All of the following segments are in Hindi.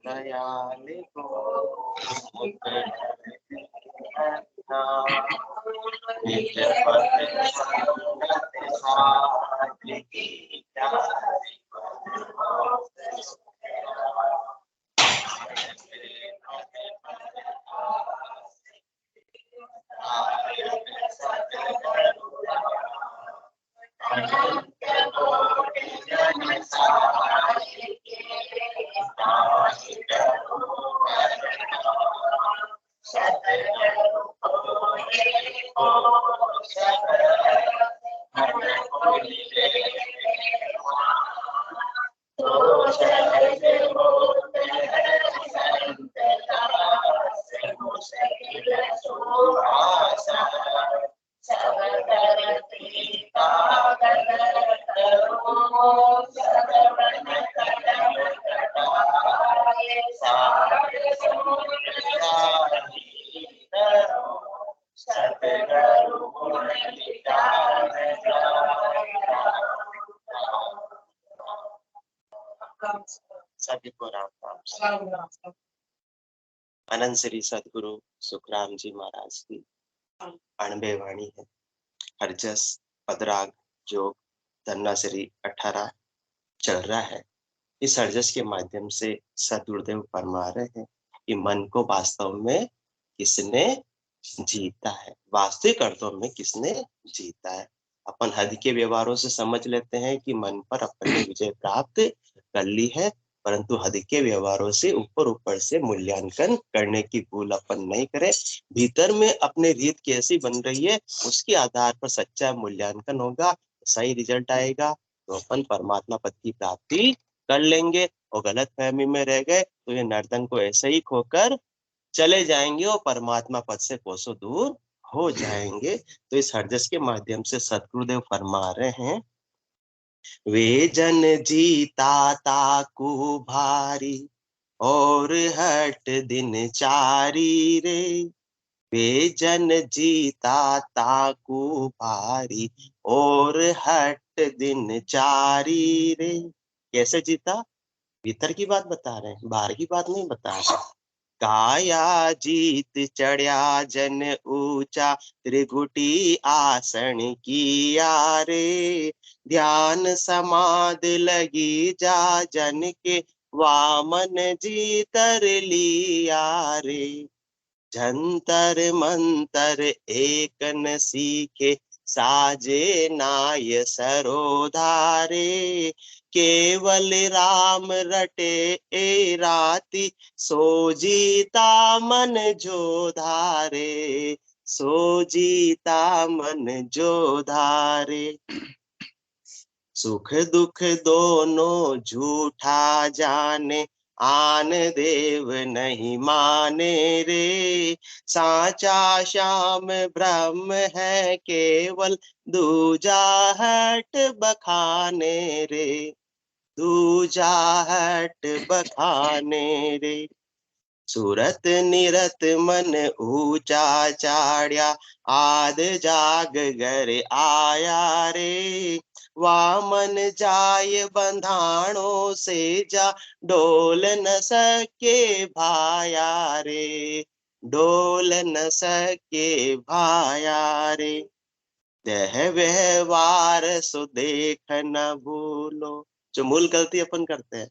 दयाल को निज पद संगत साथ की सभी को राम राम। अनंत श्री सदगुरु सुखराम जी महाराज की 92 वाणी है। हरजस पदराग जोग धन्ना श्री 18 चल रहा है। इस हरजस के माध्यम से सदगुरुदेव फरमा रहे हैं कि मन को वास्तव में किसने जीता है, वास्तविक अर्थों में किसने जीता है। अपन हद के व्यवहारों से समझ लेते हैं कि मन पर अपन ने विजय प्राप्त कर ली है, परंतु हद के व्यवहारों से ऊपर से मूल्यांकन करने की भूल अपन नहीं करें। भीतर में अपने रीत कैसी बन रही है उसके आधार पर सच्चा मूल्यांकन होगा, सही रिजल्ट आएगा तो अपन परमात्मा पद की प्राप्ति कर लेंगे। और गलत फहमी में रह गए तो ये नर्तन को ऐसे ही खोकर चले जाएंगे और परमात्मा पद से कोसों दूर हो जाएंगे। तो इस हरजस के माध्यम से सतगुरुदेव फरमा रहे हैं, वे जन जीता ताकू भारी और हट दिन चारी रे। वे जन जीता ताकू भारी और हट दिन चारी रे। कैसे जीता? भीतर की बात बता रहे हैं, बाहर की बात नहीं बता रहे। काया जीत चढ़िया जन ऊंचा त्रिगुटी आसन किया रे। ध्यान समाधि लगी जा जन के वामन जीतर लिया रे। जंतर मंतर एक न सीखे साजे नाय सरोधारे। केवल राम रटे ए राती सो जीता मन जो धारे। सो जीता मन जो धारे। सुख दुख दोनों झूठा जाने आन देव नहीं माने रे। साचा श्याम ब्रह्म है केवल दूजा हट बखाने रे। दूजा हट बखाने रे। सूरत निरत मन ऊंचा चाड़िया आद जाग घर आया रे। वामन जाय बंधाणों से जा डोल न सके भाया रे। डोल न सके भाया रे। देह व्यवहार सो देख न भूलो। जो मूल गलती अपन करते हैं,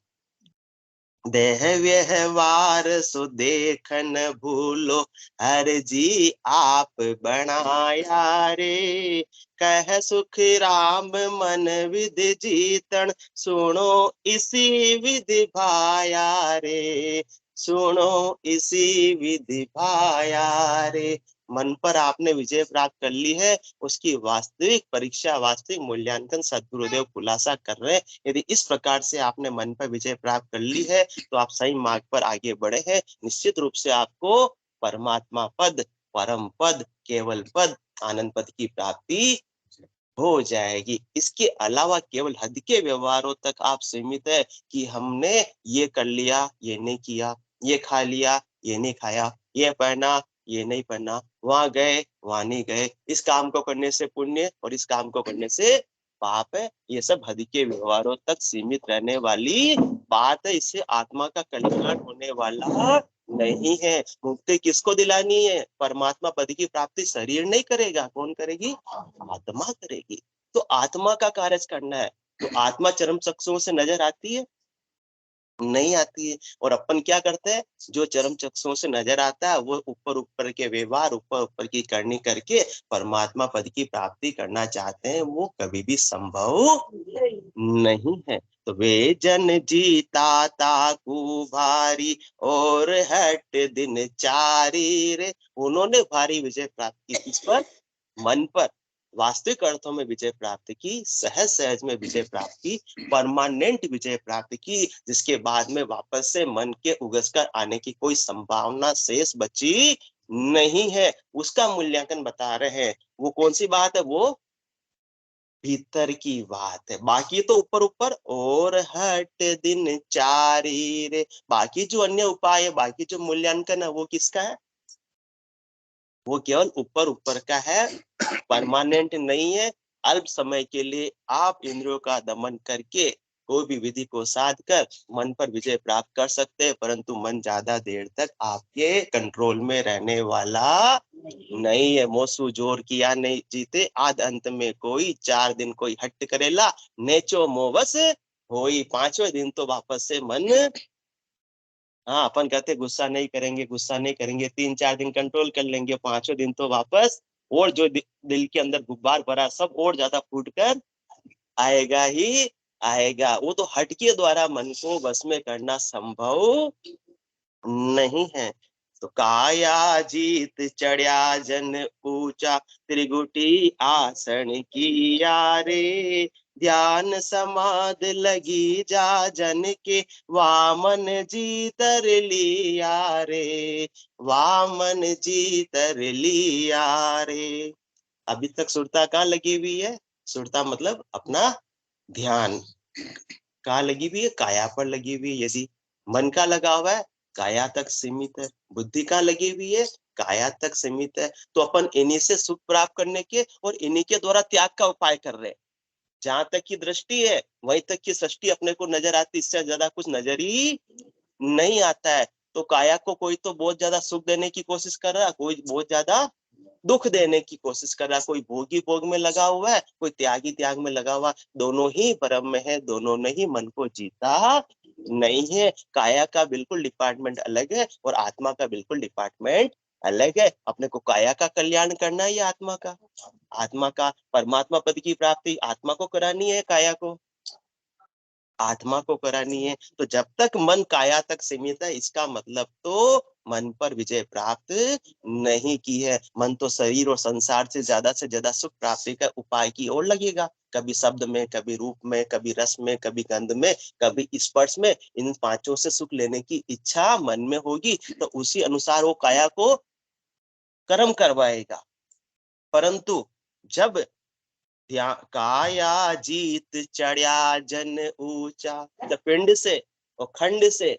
देह व्यवहार सो देखन भूलो हर जी आप बनाया रे। कह सुख राम मन विधि जीतन सुनो इसी विधि भाया रे। सुनो इसी विधि भाया रे। मन पर आपने विजय प्राप्त कर ली है, उसकी वास्तविक परीक्षा, वास्तविक मूल्यांकन सद्गुरुदेव खुलासा कर रहे हैं। यदि इस प्रकार से आपने मन पर विजय प्राप्त कर ली है तो आप सही मार्ग पर आगे बढ़े हैं। निश्चित रूप से आपको परमात्मा पद, परम पद, केवल पद, आनंद पद की प्राप्ति हो जाएगी। इसके अलावा केवल हद के व्यवहारों तक आप सीमित है कि हमने ये कर लिया, ये नहीं किया, ये खा लिया, ये नहीं खाया, ये पहना, ये नहीं पहना, वहां गए, वहां नहीं गए, इस काम को करने से पुण्य और इस काम को करने से पाप है। ये सब हद के व्यवहारों तक सीमित रहने वाली बात है, इससे आत्मा का कल्याण होने वाला नहीं है। मुक्ति किसको दिलानी है? परमात्मा पद की प्राप्ति शरीर नहीं करेगा, कौन करेगी? आत्मा करेगी। तो आत्मा का कार्य करना है। तो आत्मा चरम चक्षुओं से नजर आती है? नहीं आती है। और अपन क्या करते हैं? जो चरम चक्षुओं से नजर आता है वो ऊपर ऊपर के व्यवहार, ऊपर ऊपर की करनी करके परमात्मा पद की प्राप्ति करना चाहते हैं, वो कभी भी संभव नहीं है। तो वे जन जीता ताकू भारी और हट दिन चारी रे, उन्होंने भारी विजय प्राप्त की किस पर? मन पर। वास्तविक अर्थों में विजय प्राप्त की, सहज सहज में विजय प्राप्त की, परमानेंट विजय प्राप्त की, जिसके बाद में वापस से मन के उगसकर आने की कोई संभावना शेष बची नहीं है। उसका मूल्यांकन बता रहे हैं। वो कौन सी बात है? वो भीतर की बात है। बाकी तो ऊपर ऊपर और हट दिन चारी रे, बाकी जो अन्य उपाय है, बाकी जो मूल्यांकन है, वो किसका है? वो केवल ऊपर ऊपर का है, परमानेंट नहीं है। अल्प समय के लिए आप इंद्रियों का दमन करके कोई भी विधि को साध कर मन पर विजय प्राप्त कर सकते हैं, परंतु मन ज्यादा देर तक आपके कंट्रोल में रहने वाला नहीं है। मोसू जोर किया नहीं जीते, आद अंत में कोई 4 दिन कोई हट करेला, नेचो मोवस होई, 5वें दिन तो वापस से मन, हाँ अपन कहते गुस्सा नहीं करेंगे, गुस्सा नहीं करेंगे, 3-4 दिन कंट्रोल कर लेंगे, 5वें दिन तो वापस, और जो दिल के अंदर गुब्बार भरा सब और ज्यादा फूट कर आएगा ही आएगा। वो तो हट के द्वारा मन को बस में करना संभव नहीं है। तो काया जीत चढ़िया जन ऊंचा, त्रिगुटी आसन किया रे, ध्यान समाध लगी जा जन के, वामन जी तर लिया रे, वामन जी तर लिया रे। अभी तक सुरता कहाँ लगी हुई है? सुरता मतलब अपना ध्यान कहाँ लगी हुई है? काया पर लगी हुई है। यदि मन का लगा हुआ है, काया तक सीमित है। बुद्धि कहाँ लगी हुई है? काया तक सीमित है। तो अपन इन्हीं से सुख प्राप्त करने के और इन्हीं के द्वारा त्याग का उपाय कर रहे हैं। जहां तक की दृष्टि है वहीं तक की सृष्टि अपने को नजर आती, इससे ज्यादा कुछ नजर ही नहीं आता है। तो काया को कोई तो बहुत ज्यादा सुख देने की कोशिश कर रहा है, कोई बहुत ज्यादा दुख देने की कोशिश कर रहा है, कोई भोगी भोग में लगा हुआ है, कोई त्यागी त्याग में लगा हुआ। दोनों ही ब्रह्म में है, दोनों ने ही मन को जीता नहीं है। काया का बिल्कुल डिपार्टमेंट अलग है और आत्मा का बिल्कुल डिपार्टमेंट अलग है। अपने को काया का कल्याण करना है या आत्मा का? आत्मा का। परमात्मा पद की प्राप्ति आत्मा को करानी है, काया को? आत्मा को करानी है। तो जब तक मन काया तक सीमित है, इसका मतलब तो मन पर विजय प्राप्त नहीं की है। मन तो शरीर और संसार से ज्यादा सुख प्राप्ति का उपाय की ओर लगेगा। कभी शब्द में, कभी रूप में, कभी रस में, कभी गंध में, कभी स्पर्श में। इन पांचों से सुख लेने की इच्छा मन में होगी तो उसी अनुसार वो काया को कर्म करवाएगा। परंतु जब काया जीत चढ़िया जन ऊंचा, तो पिंड से और खंड से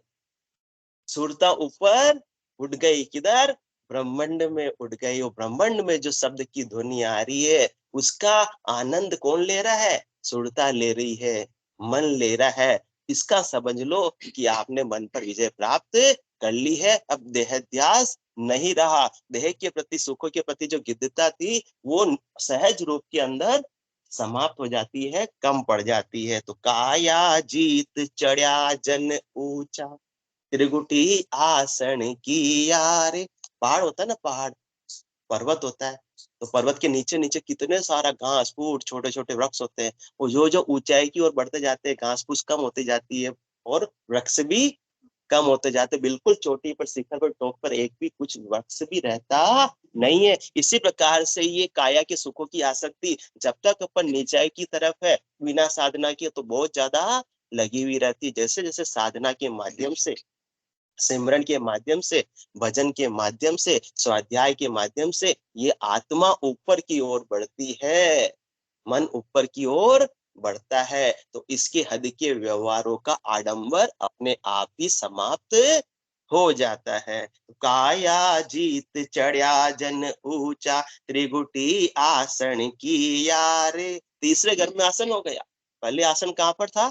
सुरता ऊपर उठ गई। किधर? ब्रह्मांड में उठ गई। और ब्रह्मांड में जो शब्द की ध्वनि आ रही है उसका आनंद कौन ले रहा है? सुरता ले रही है, मन ले रहा है। इसका समझ लो कि आपने मन पर विजय प्राप्त कर ली है। अब देहाध्यास नहीं रहा। देह के प्रति, सुखों के प्रति जो गिद्धता थी वो सहज रूप के अंदर समाप्त हो जाती है, कम पड़ जाती है। तो काया जीत चढ़िया जन ऊंचा, त्रिगुटी आसन किया रे। पहाड़ होता है ना, पहाड़, पर्वत होता है, तो पर्वत के नीचे नीचे कितने सारा घास फूस, छोटे छोटे वृक्ष होते हैं। और जो जो ऊंचाई की ओर बढ़ते जाते हैं, घास फूस कम होती जाती है और वृक्ष भी कम होते जाते। बिल्कुल चोटी पर, शिखर पर, टॉप पर एक भी कुछ वृक्ष भी रहता नहीं है। इसी प्रकार से ये काया के सुखों की आसक्ति जब तक अपन नीचाई की तरफ है बिना साधना के, तो बहुत ज्यादा लगी हुई रहती। जैसे जैसे साधना के माध्यम से, सिमरन के माध्यम से, भजन के माध्यम से, स्वाध्याय के माध्यम से ये आत्मा ऊपर की ओर बढ़ती है, मन ऊपर की ओर बढ़ता है, तो इसके हद के व्यवहारों का आडंबर अपने आप ही समाप्त हो जाता है। काया जीत चढ़िया जन ऊंचा, त्रिगुटी आसन किया रे। तीसरे घर में आसन हो गया। पहले आसन कहाँ पर था?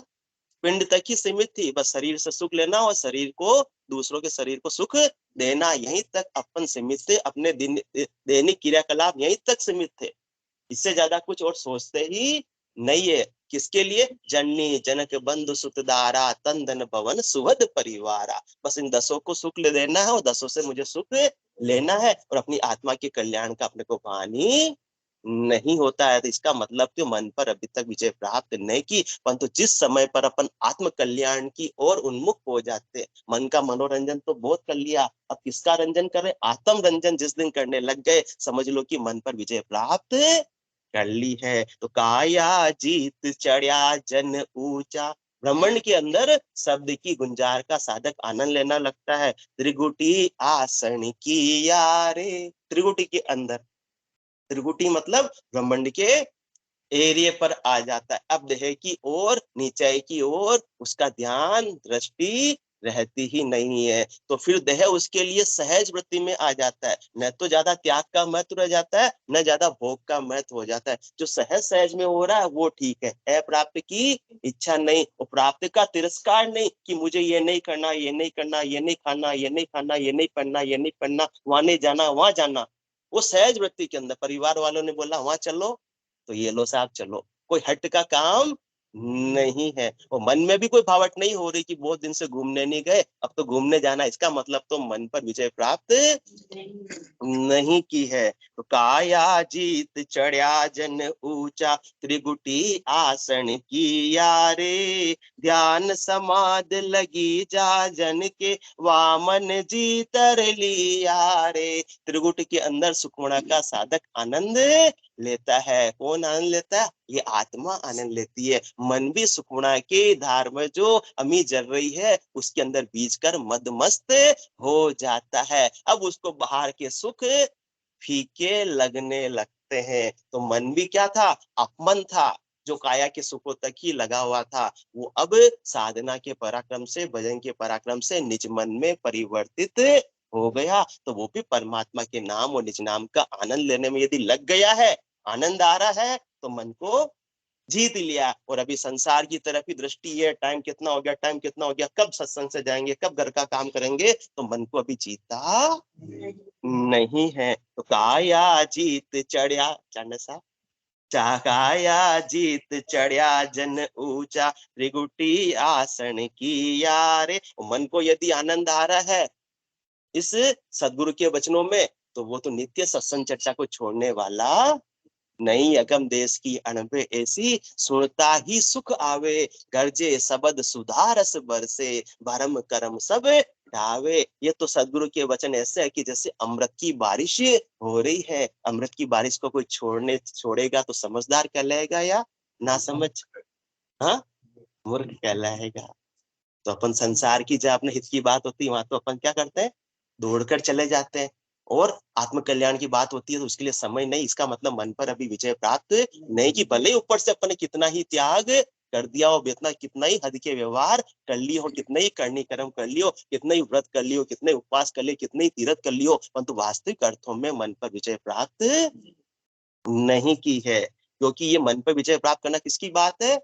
पिंड तक ही सीमित थी, बस शरीर से सुख लेना और शरीर को, दूसरों के शरीर को सुख देना, यहीं तक अपन सीमित थे। अपने दिन दैनिक क्रियाकलाप यहीं तक सीमित थे, इससे ज्यादा कुछ और सोचते ही नहीं है। किसके लिए? जननी जनक बंधु सुत दारा तन धन भवन सुहद परिवारा। बस इन 10 को सुख ले देना है और 10 से मुझे सुख लेना है, और अपनी आत्मा के कल्याण का अपने को भान ही नहीं होता है। तो इसका मतलब कि मन पर अभी तक विजय प्राप्त नहीं की, परंतु जिस समय पर अपन आत्म कल्याण की ओर उन्मुख हो जाते, मन का मनोरंजन तो बहुत कर लिया, अब किसका रंजन कर रहे? आत्म रंजन जिस दिन करने लग गए, समझ लो कि मन पर विजय प्राप्त कर ली है। तो काया जीत चढ़िया जन ऊंचा, ब्रह्मांड के अंदर शब्द की गुंजार का साधक आनंद लेना लगता है। त्रिगुटी आसन की यारे, त्रिगुटी के अंदर, त्रिगुटी मतलब ब्रह्मांड के एरिया पर आ जाता है। अब देह की ओर, नीचे की ओर उसका ध्यान दृष्टि रहती ही नहीं है, तो फिर देह उसके लिए सहज वृत्ति में आ जाता है। न तो ज्यादा त्याग का महत्व रह जाता है, न ज्यादा भोग का महत्व हो जाता है। जो सहज सहज में हो रहा है वो ठीक है प्राप्त की इच्छा नहीं, और प्राप्त का तिरस्कार नहीं कि मुझे ये नहीं करना, ये नहीं करना, ये नहीं खाना, ये नहीं खाना, ये नहीं पढ़ना, ये नहीं पढ़ना, वहां नहीं जाना, वहां जाना। वो सहज वृत्ति के अंदर परिवार वालों ने बोला वहां चलो, तो ये लो साहब चलो, कोई हट का काम नहीं है। और मन में भी कोई भावट नहीं हो रही कि बहुत दिन से घूमने नहीं गए, अब तो घूमने जाना, इसका मतलब तो मन पर विजय प्राप्त नहीं की है। तो काया जीत चढ़िया जन ऊंचा, त्रिगुटी आसन की यारे, ध्यान समाध लगी जा जन के, वामन जी तर लिया रे। त्रिगुट के अंदर सुखमणा का साधक आनंद लेता है। कौन आनंद लेता है? ये आत्मा आनंद लेती है। मन भी सुखमणा के धार में जो अमी जल रही है उसके अंदर बीज कर मदमस्त हो जाता है। अब उसको बाहर के सुख फीके लगने लगते हैं। तो मन भी क्या था? अपमन था, जो काया के सुखों तक ही लगा हुआ था, वो अब साधना के पराक्रम से, भजन के पराक्रम से निज मन में परिवर्तित हो गया। तो वो भी परमात्मा के नाम और निज नाम का आनंद लेने में यदि लग गया है, आनंद आ रहा है, तो मन को जीत लिया। और अभी संसार की तरफ ही दृष्टि है, टाइम कितना हो गया, टाइम कितना हो गया, कब सत्संग से जाएंगे, कब घर का काम करेंगे, तो मन को अभी जीता नहीं है। तो काया जीत चढ़िया, चांद साहब, चाकाया जीत चढ़िया जन ऊंचा, त्रिगुटी आसन की यारे। मन को यदि आनंद आ रहा है इस सदगुरु के वचनों में, तो वो तो नित्य सत्संग चर्चा को छोड़ने वाला नहीं। अगम देश की अणबे ऐसी, सुनता ही सुख आवे, गर्जे शब्द सुधारस बरसे, भरम करम सब ढावे। ये तो सदगुरु के वचन ऐसे है कि जैसे अमृत की बारिश हो रही है। अमृत की बारिश को कोई छोड़ेगा तो समझदार कहलाएगा या ना समझ? हाँ, मूर्ख कहलाएगा। तो अपन संसार की जब अपने हित की बात होती है वहां तो अपन क्या करते हैं? दौड़कर चले जाते हैं। और आत्म कल्याण की बात होती है तो उसके लिए समय नहीं। इसका मतलब मन पर अभी विजय प्राप्त नहीं की, भले ही ऊपर से अपन ने कितना ही त्याग कर दिया हो, कितना कितना ही हद के व्यवहार कर लिए हो, कितने ही करनी कर्म कर लियो, कितने ही व्रत कर लियो, कितने उपवास कर लिए, कितने ही तीर्थ कर लियो, परंतु वास्तविक अर्थों में मन पर विजय प्राप्त नहीं की है। क्योंकि ये मन पर विजय प्राप्त करना किसकी बात है?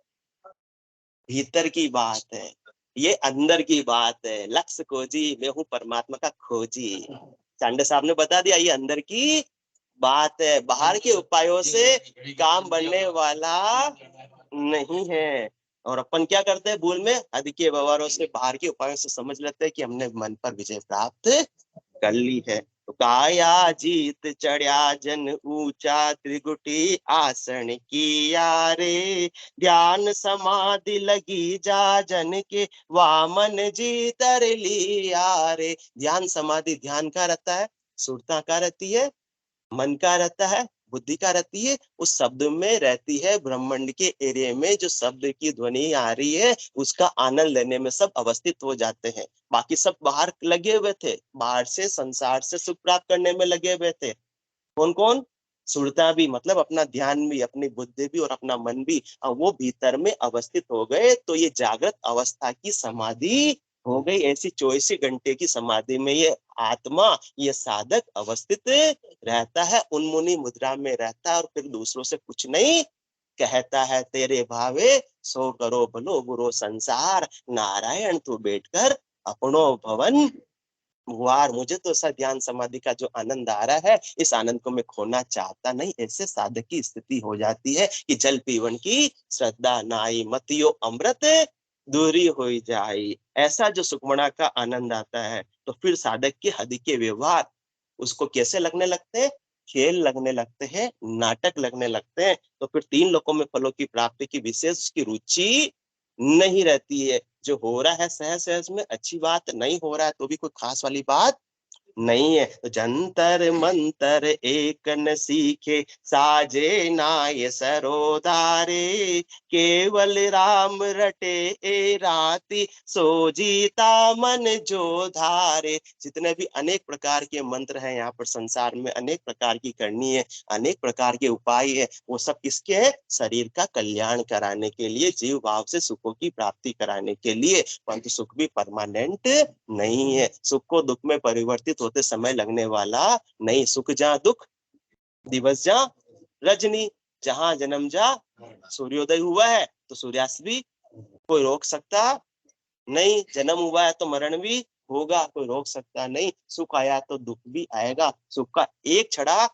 भीतर की बात है, ये अंदर की बात है। लक्ष्य खोजी, मैं हूँ परमात्मा का खोजी। चांडे साहब ने बता दिया, ये अंदर की बात है, बाहर के उपायों से काम बनने वाला नहीं है। और अपन क्या करते हैं भूल में? हद के व्यवहारों से, बाहर के उपायों से समझ लेते हैं कि हमने मन पर विजय प्राप्त कर ली है। तो काया जीत चढ़िया जन ऊंचा, त्रिगुटी आसन की यारे, ध्यान समाधि लगी जा जन के, वामन जी तर लिया रे। ध्यान समाधि, ध्यान का रहता है, सुरता का रहती है, मन का रहता है, बुद्धि का रहती है। उस शब्द में रहती है, ब्रह्मांड के एरिया में जो शब्द की ध्वनि आ रही है उसका आनंद लेने में सब अवस्थित हो जाते हैं। बाकी सब बाहर लगे हुए थे, बाहर से संसार से सुख प्राप्त करने में लगे हुए थे। कौन कौन? सुरता भी, मतलब अपना ध्यान भी, अपनी बुद्धि भी और अपना मन भी, वो भीतर में अवस्थित हो गए। तो ये जागृत अवस्था की समाधि हो गई। ऐसी 24 घंटे की समाधि में ये आत्मा, ये साधक अवस्थित रहता है, उन्मुनी मुद्रा में रहता है और फिर दूसरों से कुछ नहीं कहता है तेरे भावे सो करो भलो बुरो संसार, नारायण तू बैठकर अपनो भवन गुहार। मुझे तो ऐसा ध्यान समाधि का जो आनंद आ रहा है, इस आनंद को मैं खोना चाहता नहीं। ऐसे साधक की स्थिति हो जाती है कि जल पीवन की श्रद्धा नाई, मतियो अमृत दूरी हो जाए। ऐसा जो सुखमणा का आनंद आता है, तो फिर साधक के हद के व्यवहार उसको कैसे लगने लगते हैं? खेल लगने लगते हैं, नाटक लगने लगते हैं। तो फिर तीन लोकों में फलों की प्राप्ति की विशेष उसकी रुचि नहीं रहती है। जो हो रहा है सहज सहज में अच्छी बात, नहीं हो रहा है तो भी कोई खास वाली बात नहीं है। तो जंतर मंतर एक न सीखे, साजे नाय सरोदारे, केवल राम रटे ए राती, सो जीता मन जो धारे। जितने भी अनेक प्रकार के मंत्र हैं यहाँ पर संसार में, अनेक प्रकार की करनी है, अनेक प्रकार के उपाय है, वो सब किसके है? शरीर का कल्याण कराने के लिए, जीव भाव से सुखों की प्राप्ति कराने के लिए। परंतु सुख भी परमानेंट नहीं है। सुख को दुख में परिवर्तित होते समय लगने वाला नहीं। सुख जा दुख दिवस जा रजनी, जहां जन्म जा सूर्योदय हुआ है तो सूर्यास्त भी कोई रोक सकता नहीं। जन्म हुआ है तो मरण भी होगा, कोई रोक सकता नहीं। सुख आया तो दुख भी आएगा। सुख का एक छड़ा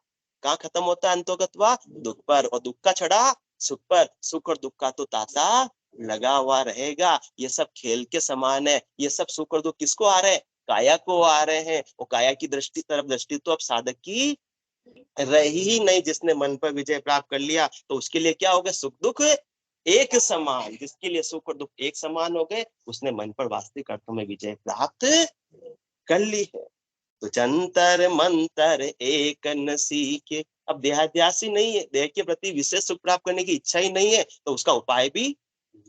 कहाँ खत्म होता है? अंतोगत्वा दुख पर, और दुख का छड़ा सुख पर। सुख और दुख का तो ताता लगा हुआ रहेगा। ये सब खेल के समान है। ये सब सुख और दुख किसको आ रहे हैं? काया को आ रहे हैं। और काया की दृष्टि तरफ दृष्टि तो अब साधक की रही ही नहीं। जिसने मन पर विजय प्राप्त कर लिया तो उसके लिए क्या हो गया? सुख दुख एक समान। जिसके लिए सुख और दुख एक समान हो गए, उसने मन पर वास्तविक अर्थों में विजय प्राप्त कर ली है। तो जंतर मंतर एक न सीखे। अब देहाध्यासी नहीं है, देह के प्रति विशेष सुख प्राप्त करने की इच्छा ही नहीं है, तो उसका उपाय भी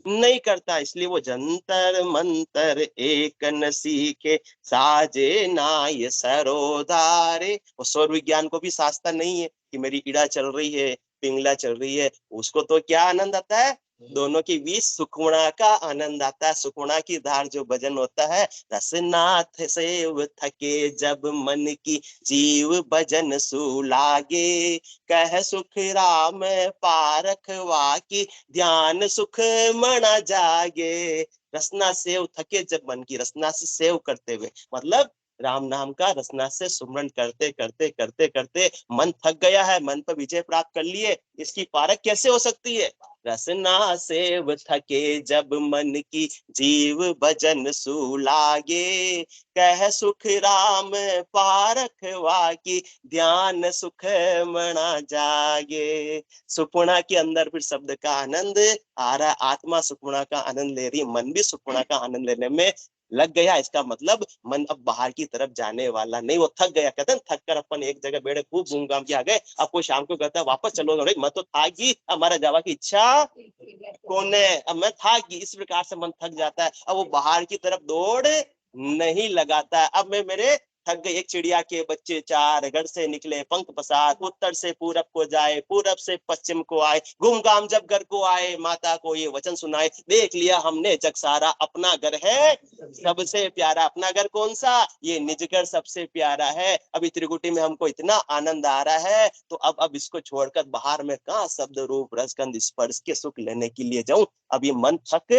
नहीं करता। इसलिए वो जंतर मंतर एक न सीखे, साजे नाय सरोदारे। वो स्वर विज्ञान को भी साजता नहीं है कि मेरी इड़ा चल रही है, पिंगला चल रही है। उसको तो क्या आनंद आता है? दोनों के बीच सुखमणा का आनंद आता है। सुखमणा की धार जो भजन होता है, रसनाथ सेव थके जब मन की, जीव भजन सुलागे, कह सुख राम पारख वाकी, ध्यान सुख मना जागे। रसना सेव थके जब मन की, रसना से सेव करते हुए मतलब राम नाम का रसना से सुमरण करते करते करते करते मन थक गया है, मन पर विजय प्राप्त कर लिए। इसकी पारख कैसे हो सकती है? रसना सेव थके जब मन की, जीव भजन सुलागे, कह सुख राम पारख वाकी, ध्यान सुख मना जागे। सुखमणा के अंदर फिर शब्द का आनंद आ रहा है। आत्मा सुखमणा का आनंद ले रही, मन भी सुखमणा का आनंद लेने में लग गया। इसका मतलब मन अब बाहर की तरफ जाने वाला नहीं, वो थक गया। कहते हैं थक कर अपन एक जगह बैठे खूब घूम घाम के आ गए, अब कोई शाम को कहता है वापस चलो, मैं तो था कि हमारा जावा की इच्छा कौन है? अब मैं था कि इस प्रकार से मन थक जाता है। अब वो बाहर की तरफ दौड़ नहीं लगाता है। अब मैं मेरे थक गई। एक चिड़िया के बच्चे चार, घर से निकले पंख पसार, उत्तर से पूरब को जाए, पूरब से पश्चिम को आए, घूम घाम जब घर को आए, माता को ये वचन सुनाए, देख लिया हमने जग सारा, अपना घर है सबसे प्यारा। अपना घर कौन सा? ये निज घर सबसे प्यारा है। अभी त्रिकुटी में हमको इतना आनंद आ रहा है, तो अब इसको छोड़कर बाहर में कहाँ शब्द रूप रसगंध स्पर्श के सुख लेने के लिए जाऊं? अब ये मन थक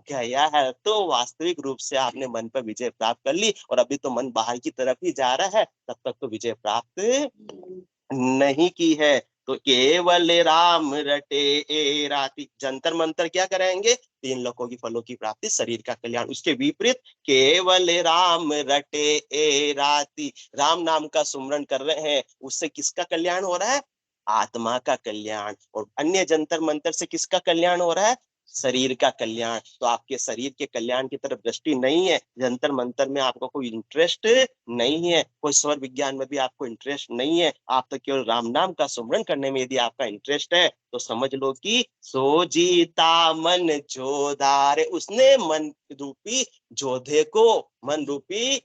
गया है। तो वास्तविक रूप से आपने मन पर विजय प्राप्त कर ली, और अभी तो मन बाहर की तरफ ही जा रहा है, तब तक तो विजय प्राप्त नहीं की है। तो केवल राम रटे ए राती, जंतर मंतर क्या कराएंगे? तीन लोकों की फलों की प्राप्ति, शरीर का कल्याण। उसके विपरीत केवल राम रटे ए राती, राम नाम का सुमरण कर रहे हैं, उससे किसका कल्याण हो रहा है? आत्मा का कल्याण। और अन्य जंतर मंतर से किसका कल्याण हो रहा है? शरीर का कल्याण। तो आपके शरीर के कल्याण की तरफ दृष्टि नहीं है, जंतर मंतर में आपको कोई इंटरेस्ट नहीं है, कोई स्वर विज्ञान में भी आपको इंटरेस्ट नहीं है। आप तो केवल राम नाम का सुमरण करने में यदि आपका इंटरेस्ट है, तो समझ लो कि सो जीता मन जोधारे। उसने मन रूपी जोधे को, मन रूपी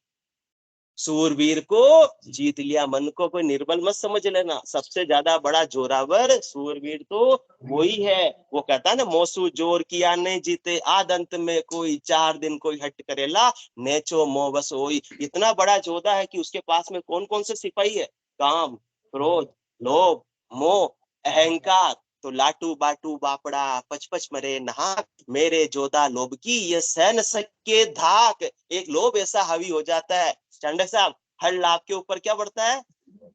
सूरवीर को जीत लिया। मन को कोई निर्बल मत समझ लेना। सबसे ज्यादा बड़ा जोरावर सूरवीर तो वही है। वो कहता है ना, मोसू जोर किया नहीं जीते, आदंत में कोई 4 दिन कोई हट करेला, नेचो मोबस होई। इतना बड़ा जोधा है कि उसके पास में कौन कौन से सिपाही है? काम, क्रोध, लोभ, मोह, अहंकार, तो लाटू बाटू बापड़ा पच पच मरे नहाक, मेरे जोधा लोभ की ये सह न सके धाक। एक लोभ ऐसा हावी हो जाता है चांडक साहब, हर लाभ के ऊपर क्या बढ़ता है?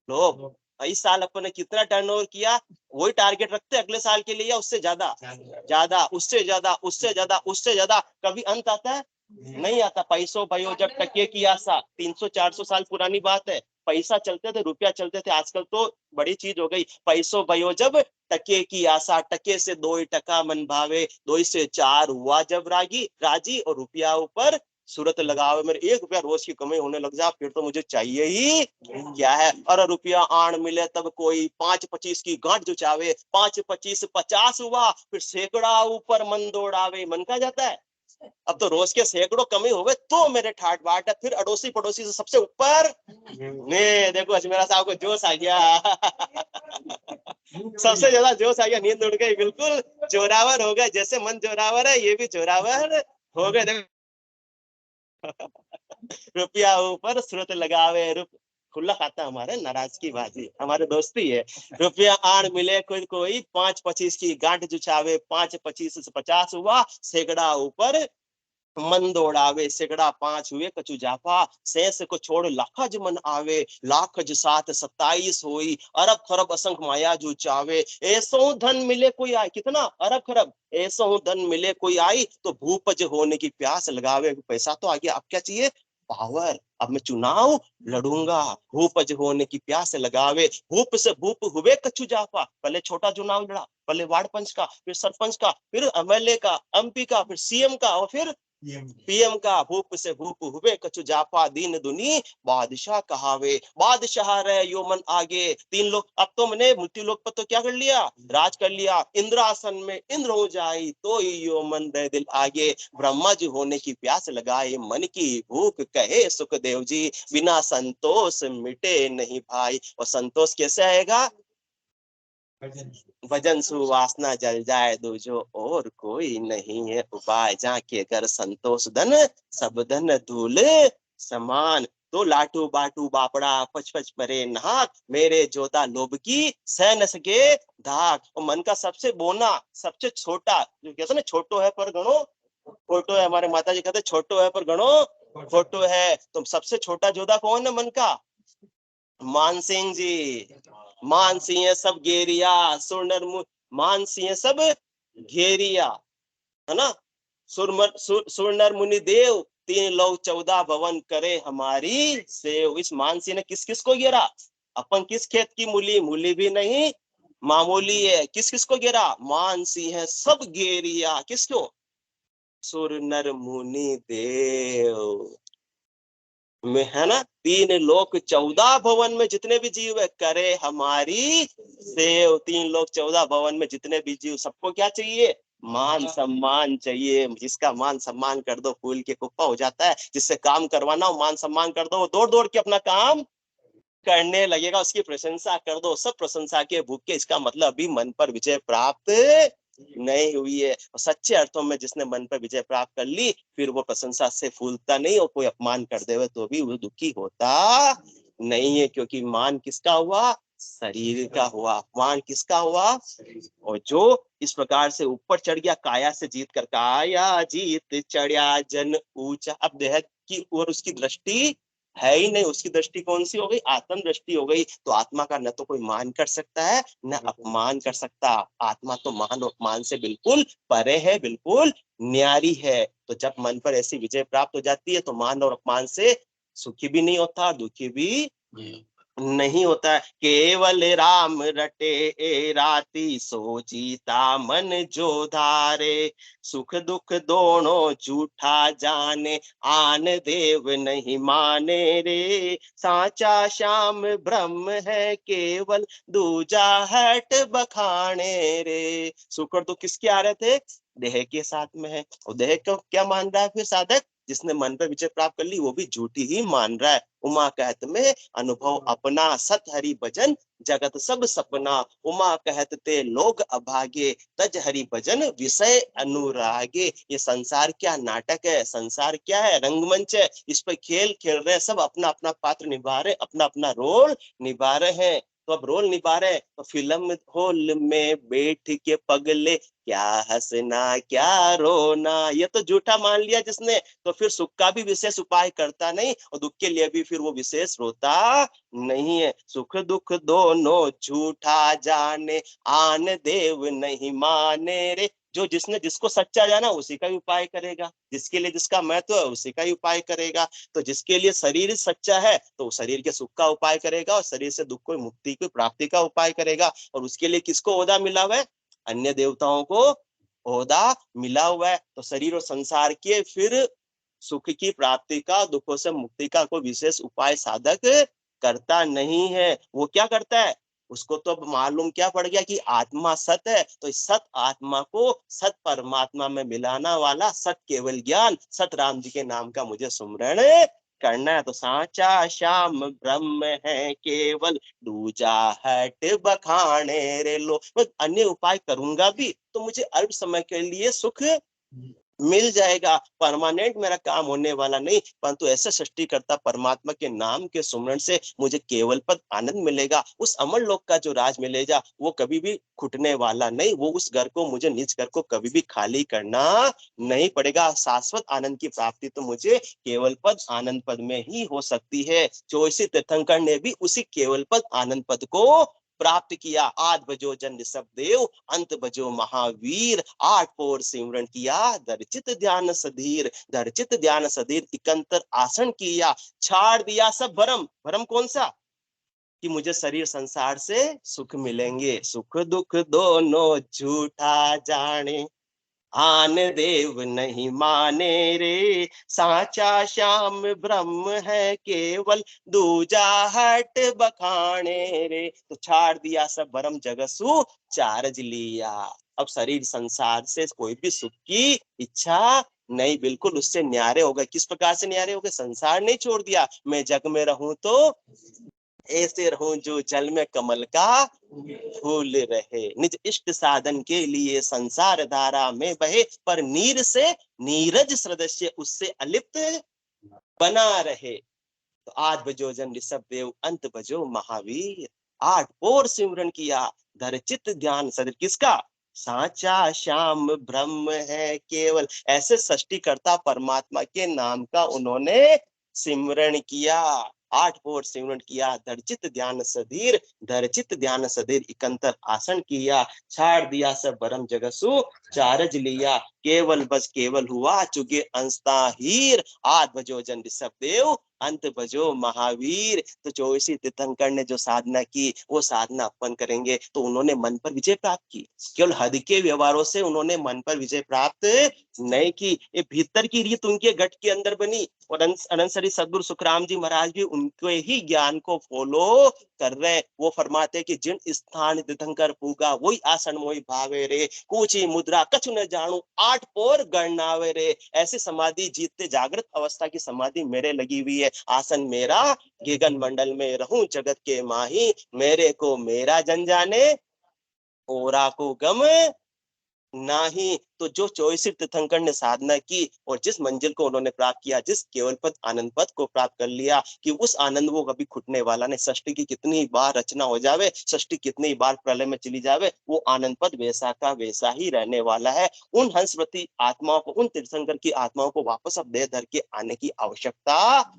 लोभ। इस साल अपन ने कितना टर्नओवर किया, वही टारगेट रखते अगले साल के लिए, या उससे ज्यादा ज्यादा, उससे ज्यादा, उससे ज्यादा, उससे ज्यादा। कभी अंत आता है? नहीं आता। पैसों भयो जब टके की आशा, 300-400 साल पुरानी बात है। पैसा चलते थे, रुपया चलते थे, आजकल तो बड़ी चीज हो गई। पैसों भयो जब टके की आशा, टके से 2 टका मन भावे, 2 से 4 हुआ जब रागी राजी, और रुपया ऊपर सूरत लगावे। मेरे 1 रुपया रोज की कमाई होने लग जा, फिर तो मुझे चाहिए ही क्या है। और रुपया आण मिले तब कोई 5-25 की गांठ जुचावे, 5-25 50 हुआ, फिर सैकड़ा ऊपर मन दौड़ावे। मन का जाता है। अब तो रोज के सैकड़ों कमी हो गए तो मेरे ठाट बाट है। फिर अड़ोसी पड़ोसी से सबसे ऊपर ने देखो अजमेरा साहब को जोश आ गया। सबसे ज्यादा जोश आ गया, नींद उड़ गई, बिल्कुल जोरावर हो गए। जैसे मन जोरावर है, ये भी जोरावर हो गए। देखो रुपया ऊपर सूरत लगावे, खुला खाता हमारे नाराज की बाजी, हमारे दोस्ती है। रुपया आण मिले कोई कोई, 5-25 की गांठ जुचावे, 5-25 से 50 हुआ, सैकड़ा ऊपर मन दौड़ावे, सैकड़ा 5 हुए कछु जाफा, शेष को छोड़ लाखज मन आवे, लाखज 7-27 होई, अरब खरब असंख्य माया जू चावे। ऐसो धन मिले कोई आए, कितना अरब खरब, ऐसो धन मिले कोई आई, तो भूपज होने की प्यास लगावे। पैसा तो आ गया, अब क्या चाहिए? पावर। अब मैं चुनाव लड़ूंगा, भूपज होने की प्यास लगावे। भूप से भूप हुए कछु जाफा, पहले छोटा चुनाव लड़ा, पहले वार्ड पंच का, फिर सरपंच का, फिर एमएलए का, एमपी का, फिर सीएम का, और फिर पीएम का। भूप से भूप हुए कछु जापा, दीन दुनी बादशाह कहावे। बादशाह रहे यो मन आगे, 3 लोग। अब तो मैंने मृत्यु लोक पर तो क्या कर लिया? राज कर लिया। इंद्रासन में इंद्र हो जाए तो यो मन रहे दिल आगे। ब्रह्मा जी होने की प्यास लगाए, मन की भूख कहे सुखदेव जी, बिना संतोष मिटे नहीं भाई। और संतोष कैसे आएगा? भजन सुवासना जल जाए दूजो और कोई नहीं है उपाय, जाके घर संतोष धन सब धन धूल समान। तो लाटू बाटू बापड़ा पच पच मरे नाक, मेरे जोता लोभ की सह न सके धाक। और मन का सबसे बोना, सबसे छोटा, जो कहते ना छोटो है पर गणो फोटो है, हमारे माता जी कहते छोटो है पर गणो फोटो है। तो सबसे छोटा जोधा कौन है मन का? मान सिंह जी। मान सिंह सब घेरिया, सुरनर मान सिंह सब घेरिया, है ना। सुरनर मुनि देव, 3 लोग 14 भवन करे हमारी सेव। इस मान सिंह ने किस किस को घेरा? अपन किस खेत की मूली? मूली भी नहीं मामूली है। किस किस को घेरा? मान सिंह सब घेरिया, किसको? सुरनर मुनि देव में, है ना। 3 लोक 14 भवन में जितने भी जीव है करे हमारी सेव। 3 लोक 14 भवन में जितने भी जीव, सबको क्या चाहिए? मान सम्मान चाहिए। जिसका मान सम्मान कर दो फूल के कुप्पा हो जाता है। जिससे काम करवाना हो मान सम्मान कर दो, वो दौड़ दौड़ के अपना काम करने लगेगा। उसकी प्रशंसा कर दो, सब प्रशंसा के भूखे। इसका मतलब अभी मन पर विजय प्राप्त नहीं हुई है। और सच्चे अर्थों में जिसने मन पर विजय प्राप्त कर ली, फिर वो प्रशंसा से फूलता नहीं, और कोई अपमान कर दे तो भी वो दुखी होता नहीं है। क्योंकि मान किसका हुआ? शरीर का हुआ। अपमान किसका हुआ? और जो इस प्रकार से ऊपर चढ़ गया, काया से जीत कर, काया जीत चढ़िया जन ऊंचा। अब देह की ओर उसकी दृष्टि है ही नहीं। उसकी दृष्टि कौन सी हो गई? आत्म दृष्टि हो गई। तो आत्मा का न तो कोई मान कर सकता है, न अपमान कर सकता। आत्मा तो मान और अपमान से बिल्कुल परे है, बिल्कुल न्यारी है। तो जब मन पर ऐसी विजय प्राप्त हो जाती है, तो मान और अपमान से सुखी भी नहीं होता, दुखी भी नहीं होता है। केवल राम रटे ए राती, सो जीता मन जो धारे। सुख दुख दोनों झूठा जाने, आन देव नहीं माने रे। साचा श्याम ब्रह्म है केवल, दूजा हट बखाने रे। सुख और दुख किसके आ रहे थे? देह के साथ में है। और देह को क्या मान रहा है फिर साधक? जिसने मन पर विजय प्राप्त कर ली, वो भी झूठी ही मान रहा है। उमा कहत में अनुभव अपना, सत हरि भजन जगत सब सपना। उमा कहत ते लोग अभागे, तज हरि भजन विषय अनुरागे। ये संसार क्या नाटक है, संसार क्या है? रंगमंच है। इस पर खेल खेल रहे हैं सब, अपना अपना पात्र निभा रहे, अपना अपना रोल निभा रहे हैं। तो अब रोल निभा रहे हैं, तो फिल्म हॉल में बैठ के पगले क्या हंसना क्या रोना, ये तो झूठा मान लिया जिसने, तो फिर सुख का भी विशेष उपाय करता नहीं और दुख के लिए भी फिर वो विशेष रोता नहीं है। सुख दुख दोनों झूठा जाने, आन देव नहीं माने रे। जो जिसने जिसको सच्चा जाना उसी का ही उपाय करेगा, जिसके लिए जिसका महत्व है उसी का ही उपाय करेगा। तो जिसके लिए शरीर सच्चा है तो शरीर के सुख का उपाय करेगा, और शरीर से दुख को मुक्ति की प्राप्ति का उपाय करेगा। और उसके लिए किसको ओहदा मिला हुआ है? अन्य देवताओं को ओहदा मिला हुआ है। तो शरीर और संसार के फिर सुख की प्राप्ति का, दुखों से मुक्ति का कोई विशेष उपाय साधक करता नहीं है। वो क्या करता है? उसको तो अब मालूम क्या पड़ गया कि आत्मा सत है, तो इस सत आत्मा को सत परमात्मा में मिलाना वाला सत केवल ज्ञान, सत राम जी के नाम का मुझे सुमरण करना है। तो साचा श्याम ब्रह्म है केवल, दूजा हट बखाने रे लो। मैं अन्य उपाय करूंगा भी तो मुझे अल्प समय के लिए सुख मिल जाएगा, परमानेंट मेरा काम होने वाला नहीं, परंतु ऐसे सृष्टि करता परमात्मा के नाम के सुमरण से मुझे केवल पद आनंद मिलेगा। उस अमर लोक का जो राज मिलेगा वो कभी भी खुटने वाला नहीं, वो उस घर को, मुझे निज घर को कभी भी खाली करना नहीं पड़ेगा। शाश्वत आनंद की प्राप्ति तो मुझे केवल पद आनंद पद में ही हो सकती है। जोशी तीर्थंकर ने भी उसी केवल पद आनंद पद को प्राप्त किया। आद बजो जन ऋषभ देव, अंत बजो महावीर, आठ पोर सिमरन किया, दर्चित ध्यान सधीर, दर्चित ध्यान सधीर, इकंतर आसन किया, छाड़ दिया सब भरम। भरम कौन सा? कि मुझे शरीर संसार से सुख मिलेंगे। सुख दुख दोनों झूठा जाने, आन देव नहीं माने रे, साचा श्याम ब्रह्म है केवल, दूजा हट बखाने रे। तो छाड़ दिया सब भरम जगसु चारज लिया। अब शरीर संसार से कोई भी सुख की इच्छा नहीं, बिल्कुल उससे न्यारे हो गए। किस प्रकार से न्यारे हो गए? संसार नहीं छोड़ दिया, मैं जग में रहूं तो ऐसे रहूं जो जल में कमल का फूल रहे, निज इष्ट साधन के लिए संसार धारा में बहे, पर नीर से नीरज सदस्य उससे अलिप्त बना रहे। तो आज बजो जन ऋषभ देव, अंत बजो महावीर, आठ और सिमरन किया, धर चित ध्यान सदर किसका? साचा श्याम ब्रह्म है केवल। ऐसे सृष्टि करता परमात्मा के नाम का उन्होंने सिमरण किया, आठ और सिमरण किया, दर्चित ध्यान सधीर, दर्चित ध्यान सधीर, इकंतर आसन किया, छाड़ दिया सब भरम जगसु चारज लिया, केवल बस केवल हुआ चुगे अंशता हीर, आद बजो जन ऋषभ देव, अंत बजो महावीर। तो चौसी तीर्थंकर ने जो साधना की वो साधना अपन करेंगे तो उन्होंने मन पर विजय प्राप्त की। केवल हद के व्यवहारों से उन्होंने मन पर विजय प्राप्त नहीं की, ये भीतर की रीत उनके गट के अंदर बनी। और अनंत श्री सदगुरु सुखराम जी महाराज भी उनके ही ज्ञान को फॉलो कर रहे हैं। वो फरमाते कि जिन स्थान तीर्थंकर पूगा वही आसन मोहि भावे रे, कूची मुद्रा कछु न जानू, आठ पोर गणनावे रे। ऐसी समाधि जीतते जागृत अवस्था की समाधि मेरे लगी हुई है, आसन मेरा गगन मंडल में रहूं जगत के माही, मेरे को मेरा जन जाने ओरा को गम नहीं। तो जो चौसी तीर्थंकर ने साधना की और जिस मंजिल को उन्होंने प्राप्त किया, जिस केवल पद आनंद पद को प्राप्त कर लिया, कि उस आनंद वो कभी खुटने वाला नहीं। सृष्टि की कितनी बार रचना हो जावे, सृष्टि कितनी बार प्रलय में चली जावे, वो आनंद पद वैसा का वैसा ही रहने वाला है। उन हंसवती आत्माओं को, उन तीर्थंकर की आत्माओं को वापस अब देह धर के आने की आवश्यकता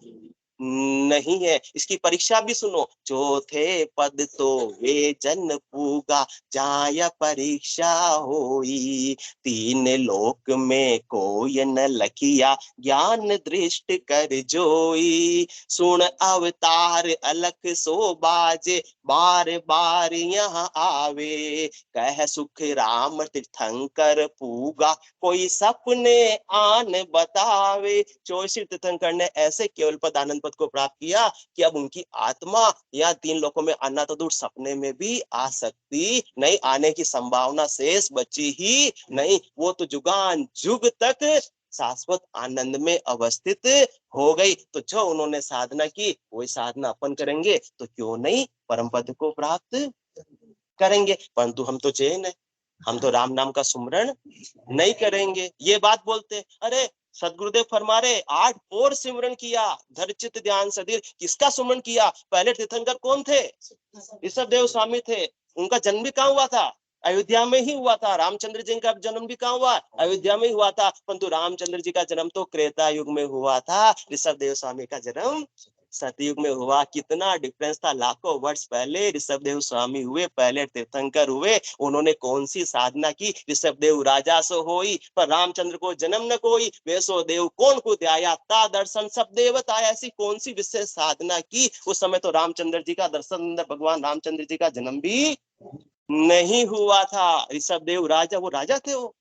नहीं है। इसकी परीक्षा भी सुनो, चौथे पद तो वे जन पूगा, जाय परीक्षा होई, तीन लोक में कोई न लखिया, ज्ञान दृष्ट कर जोई, सुन अवतार अलख सो बाजे, बार बार यहाँ आवे, कह सुख राम तीर्थंकर पूगा, कोई सपने आन बतावे। चौसी तीर्थंकर ने ऐसे केवल पद आनंद पद को प्राप्त किया कि अब उनकी आत्मा या तीन लोकों में आना तो दूर, सपने में भी आ सकती नहीं, आने की संभावना शेष बची ही नहीं। वो तो जुगान जुग तक शाश्वत आनंद में अवस्थित हो गई। तो जो उन्होंने साधना की वही साधना अपन करेंगे तो क्यों नहीं परम पद को प्राप्त करेंगे। परंतु हम तो जैन है, हम तो राम नाम का सुमरण नहीं करेंगे। ये बात बोलते अरे सदगुरुदेव फरमा रहे 8 और सिमरन किया, धर चित ध्यान सधीर। किसका सुमरन किया? पहले तीर्थंकर कौन थे? ऋषभ देव स्वामी थे। उनका जन्म भी कहाँ हुआ था? अयोध्या में ही हुआ था। रामचंद्र जी का जन्म भी कहाँ हुआ? अयोध्या में ही हुआ था। परंतु रामचंद्र जी का जन्म तो त्रेता युग में हुआ था, ऋषभ देव स्वामी का जन्म सतयुग में हुआ। कितना डिफरेंस था, लाखों वर्ष पहले ऋषभ देव स्वामी हुए, पहले तीर्थंकर हुए। उन्होंने कौन सी साधना की? ऋषभ देव राजा सो होई, पर रामचंद्र को जन्म न कोई, वैसो देव कौन को ध्याया, ता दर्शन सब देवता। ऐसी कौन सी विशेष साधना की? उस समय तो रामचंद्र जी का दर्शन, भगवान रामचंद्र जी का जन्म भी नहीं हुआ था। ऋषभ देव राजा, वो राजा थे वो,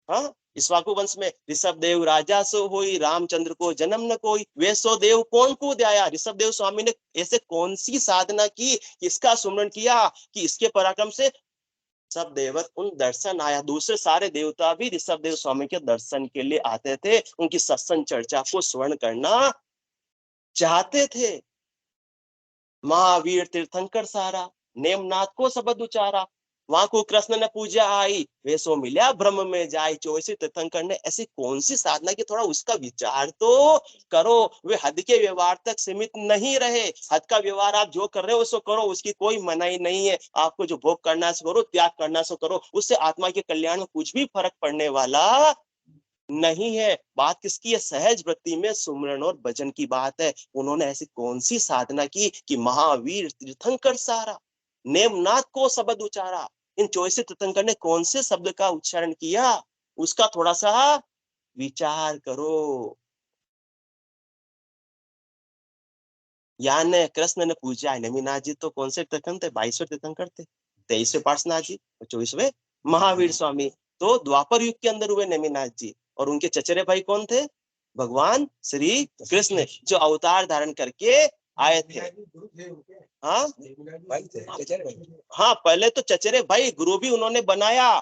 हाँ, इक्ष्वाकु वंश में। ऋषभ देव राजा सो होई, रामचंद्र को जन्म न कोई, वैसो देव कौन को ध्याया। ऋषभ देव स्वामी ने ऐसे कौन सी साधना की, किसका सुमरन किया कि इसके पराक्रम से सब देवत उन दर्शन आया। दूसरे सारे देवता भी ऋषभ देव स्वामी के दर्शन के लिए आते थे, उनकी सत्संग चर्चा को श्रवण करना चाहते थे। महावीर तीर्थंकर सारा, नेमनाथ को शब्द उचारा, वहां को कृष्ण ने पूजा आई, वे सो मिल्या ब्रह्म में जाई। चौसे तीर्थंकर ने ऐसी कौन सी साधना की, थोड़ा उसका विचार तो करो। वे हद के व्यवहार तक सीमित नहीं रहे। हद का व्यवहार आप जो कर रहे हो सो करो, उसकी कोई मनाही नहीं है। आपको जो भोग करना सो करो, त्याग करना सो करो, उससे आत्मा के कल्याण में कुछ भी फर्क पड़ने वाला नहीं है। बात किसकी है? सहज वृत्ति में सुमरन और भजन की बात है। उन्होंने ऐसी कौन सी साधना की कि महावीर तीर्थंकर सारा, नेमनाथ को शब्द उचारा। इन 24 तीर्थंकर ने कौन से शब्द का उच्चारण किया, उसका थोड़ा सा विचार करो। यान कृष्ण ने पूजा है, नेमिनाथ जी तो कौन से तीर्थंकर थे? 22वें तीर्थंकर थे। 23वें पार्श्वनाथ जी और 24वें महावीर स्वामी। तो द्वापर युग के अंदर हुए नेमिनाथ जी, और उनके चचेरे भाई कौन थे? भगवान श्री कृष्ण, जो अवतार धारण करके आए थे। हाँ हाँ, पहले तो चचेरे भाई, गुरु भी उन्होंने बनाया।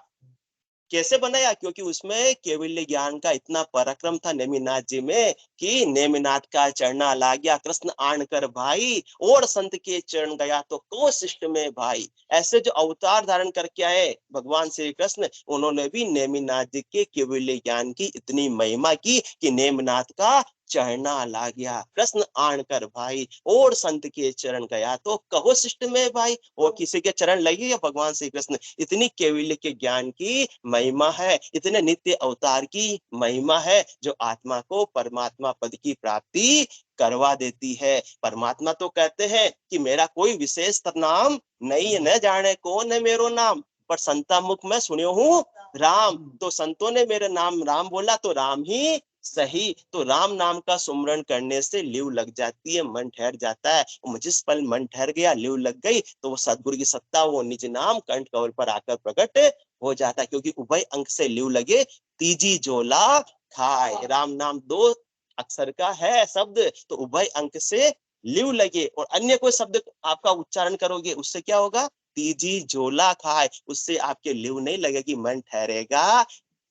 कैसे बनाया? क्योंकि उसमें केवल्य ज्ञान का इतना पराक्रम था नेमिनाथ जी में कि नेमिनाथ का चरणा ला गया कृष्ण आन कर भाई, और संत के चरण गया तो को शिष्ट में भाई। ऐसे जो अवतार धारण करके आए भगवान श्री कृष्ण, उन्होंने भी नेमिनाथ जी के केवल्य ज्ञान की इतनी महिमा की कि नेमिनाथ का चढ़ना ला गया। कृष्ण आन कर भाई, और संत के चरण गया तो कहो शिष्ट में भाई। और किसी के चरण लगे या भगवान श्री कृष्ण। इतनी केवल्य के ज्ञान की महिमा है, इतने नित्य अवतार की महिमा है, जो आत्मा को परमात्मा पद की प्राप्ति करवा देती है। परमात्मा तो कहते हैं कि मेरा कोई विशेष नाम नहीं है, न जाने कौन है मेरो नाम, पर संता मुख में सुनियो हूँ राम। तो संतों ने मेरा नाम राम बोला तो राम ही सही। तो राम नाम का सुमरन करने से लिव लग जाती है, मन ठहर जाता है। जिस पल मन ठहर गया, लिव लग गई, तो वो सदगुरु की सत्ता, वो निज नाम कंठ कवल पर आकर प्रकट हो जाता है। क्योंकि उभय अंक से लिव लगे, तीजी जोला खाए। राम नाम 2 अक्षर का है शब्द, तो उभय अंक से लिव लगे। और अन्य कोई शब्द आपका उच्चारण करोगे, उससे क्या होगा? तीजी जोला खाए, उससे आपके लिव नहीं लगेगी, मन ठहरेगा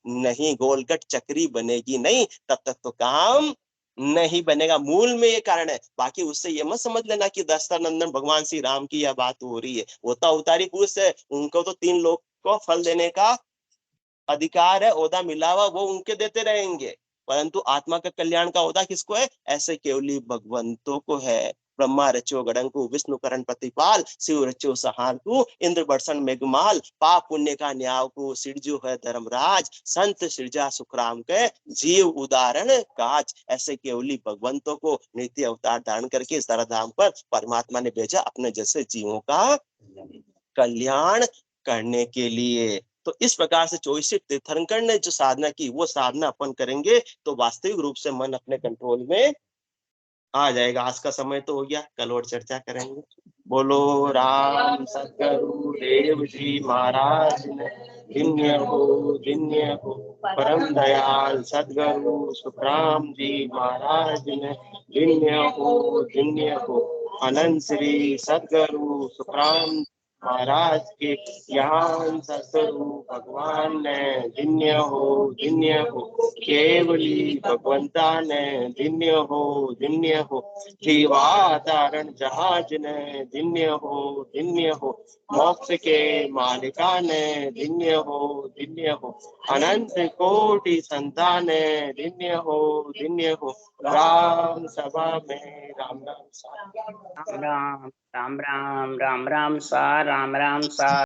नहीं, गोलगट चक्री बनेगी नहीं, तब तक तो काम नहीं बनेगा। मूल में ये कारण है। बाकी उससे ये मत समझ लेना कि दशरथनंदन भगवान श्री राम की यह बात हो रही है। वो तो अवतारी पुरुष है, उनको तो 3 लोग को फल देने का अधिकार है, ओदा मिला हुआ वो उनके देते रहेंगे। परंतु आत्मा का कल्याण का ओदा किसको है? ऐसे केवली भगवंतों को है। ब्रह्मा रचो गणंकु, विष्णु करण प्रतिपाल, शिव रचो सहारकु, इंद्र बरसन मेघमाल, पाप पुण्य का न्याय को, सिरजू है धर्मराज, संत सृजा सुखराम के, जीव उदाहरण काज। ऐसे केवली भगवंतों को नित्य अवतार धारण करके इस धराधाम पर परमात्मा ने भेजा, अपने जैसे जीवों का कल्याण करने के लिए। तो इस प्रकार से 24 तीर्थंकर ने जो साधना की, वो साधना अपन करेंगे तो वास्तविक रूप से मन अपने कंट्रोल में आ जाएगा। आज का समय तो हो गया, कल और चर्चा करेंगे। बोलो राम सतगुरु देव जी महाराज ने, धन्य हो परम दयाल सदगुरु सुखराम जी महाराज ने, धन्य हो अनंत श्री सदगुरु सुखराम महाराज के ज्ञान सतस्वरूप भगवान ने धन्य हो केवली भगवंता ने धन्य हो जीवाधारण जहाज ने धन्य हो मोक्ष के मालिका ने धन्य हो अनंत कोटि संतान धन्य हो राम सभा में राम राम सा राम राम राम राम राम राम सा राम राम सा